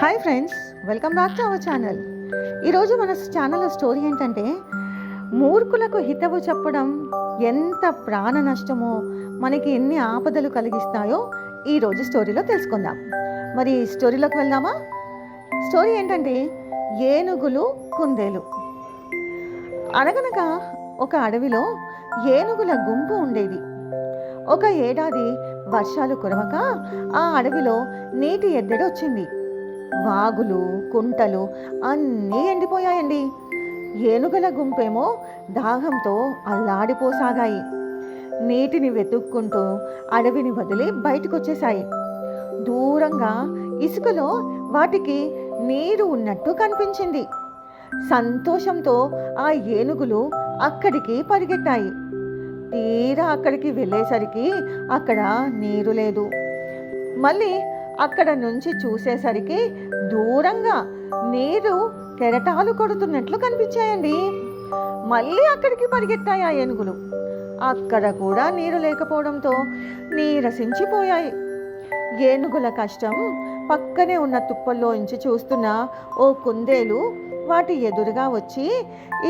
Hi friends, welcome back to our channel. ఈరోజు మన ఛానల్లో స్టోరీ ఏంటంటే, మూర్ఖులకు హితవు చెప్పడం ఎంత ప్రాణ నష్టమో, మనకి ఎన్ని ఆపదలు కలిగిస్తాయో ఈరోజు స్టోరీలో తెలుసుకుందాం. మరి స్టోరీలోకి వెళ్దామా? స్టోరీ ఏంటంటే, ఏనుగులు కుందేలు. అనగనగా ఒక అడవిలో ఏనుగుల గుంపు ఉండేది. ఒక ఏడాది వర్షాలు కురవక ఆ అడవిలో నీటి ఎద్దడి వచ్చింది. వాగులు, కుంటలు అన్నీ ఎండిపోయాయండి. ఏనుగుల గుంపేమో దాహంతో అల్లాడిపోసాగాయి. నీటిని వెతుక్కుంటూ అడవిని వదిలి బయటకు వచ్చేశాయి. దూరంగా ఇసుకలో వాటికి నీరు ఉన్నట్టు కనిపించింది. సంతోషంతో ఆ ఏనుగులు అక్కడికి పరిగెట్టాయి. తీరా అక్కడికి వెళ్ళేసరికి అక్కడ నీరు లేదు. మళ్ళీ అక్కడ నుంచి చూసేసరికి దూరంగా నీరు కెరటాలు కొడుతున్నట్లు కనిపించాయండి. మళ్ళీ అక్కడికి పరిగెత్తాయి ఆ ఏనుగులు. అక్కడ కూడా నీరు లేకపోవడంతో నీరసించిపోయాయి. ఏనుగుల కష్టం పక్కనే ఉన్న తుప్పల్లోంచి చూస్తున్న ఓ కుందేలు వాటి ఎదురుగా వచ్చి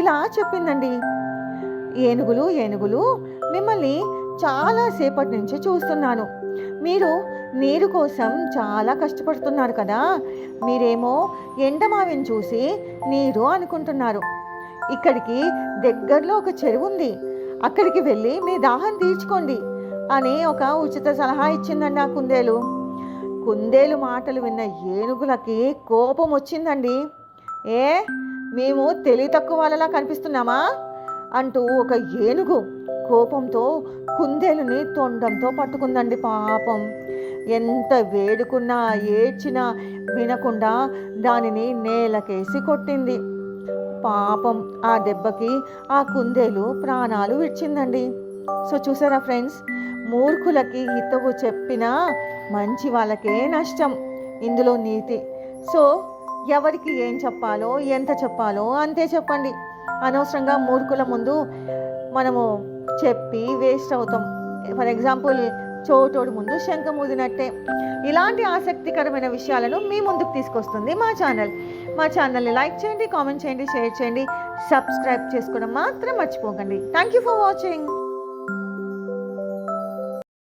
ఇలా చెప్పిందండి. ఏనుగులు ఏనుగులు, మిమ్మల్ని చాలాసేపటి నుంచి చూస్తున్నాను. మీరు నీరు కోసం చాలా కష్టపడుతున్నారు కదా. మీరేమో ఎండమావిని చూసి నీరు అనుకుంటున్నారు. ఇక్కడికి దగ్గరలో ఒక చెరువు ఉంది, అక్కడికి వెళ్ళి మీ దాహం తీర్చుకోండి అని ఒక ఉచిత సలహా ఇచ్చిందండి ఆ కుందేలు. కుందేలు మాటలు విన్న ఏనుగులకి కోపం వచ్చిందండి. మేము తెలివి తక్కువ వాళ్ళలా కనిపిస్తున్నామా అంటూ ఒక ఏనుగు కోపంతో కుందేలుని తొండంతో పట్టుకుందండి. పాపం, ఎంత వేడుకున్నా ఏడ్చినా వినకుండా దానిని నేలకేసి కొట్టింది. పాపం, ఆ దెబ్బకి ఆ కుందేలు ప్రాణాలు విడిచిందండి. సో చూసారా ఫ్రెండ్స్, మూర్ఖులకి హితవు చెప్పినా మంచి వాళ్ళకే నష్టం. ఇందులో నీతి. సో ఎవరికి ఏం చెప్పాలో ఎంత చెప్పాలో అంతే చెప్పండి. అనవసరంగా మూర్ఖుల ముందు మనము చెప్పి వేస్ట్ అవుతాం. ఫర్ ఎగ్జాంపుల్, చోటోడు ముందు శంఖం ఊదినట్టే. ఇలాంటి ఆసక్తికరమైన విషయాలను మీ ముందుకు తీసుకొస్తుంది మా ఛానల్. మా ఛానల్ని లైక్ చేయండి, కామెంట్ చేయండి, షేర్ చేయండి, సబ్స్క్రైబ్ చేసుకోవడం మాత్రం మర్చిపోకండి. Thank you for watching.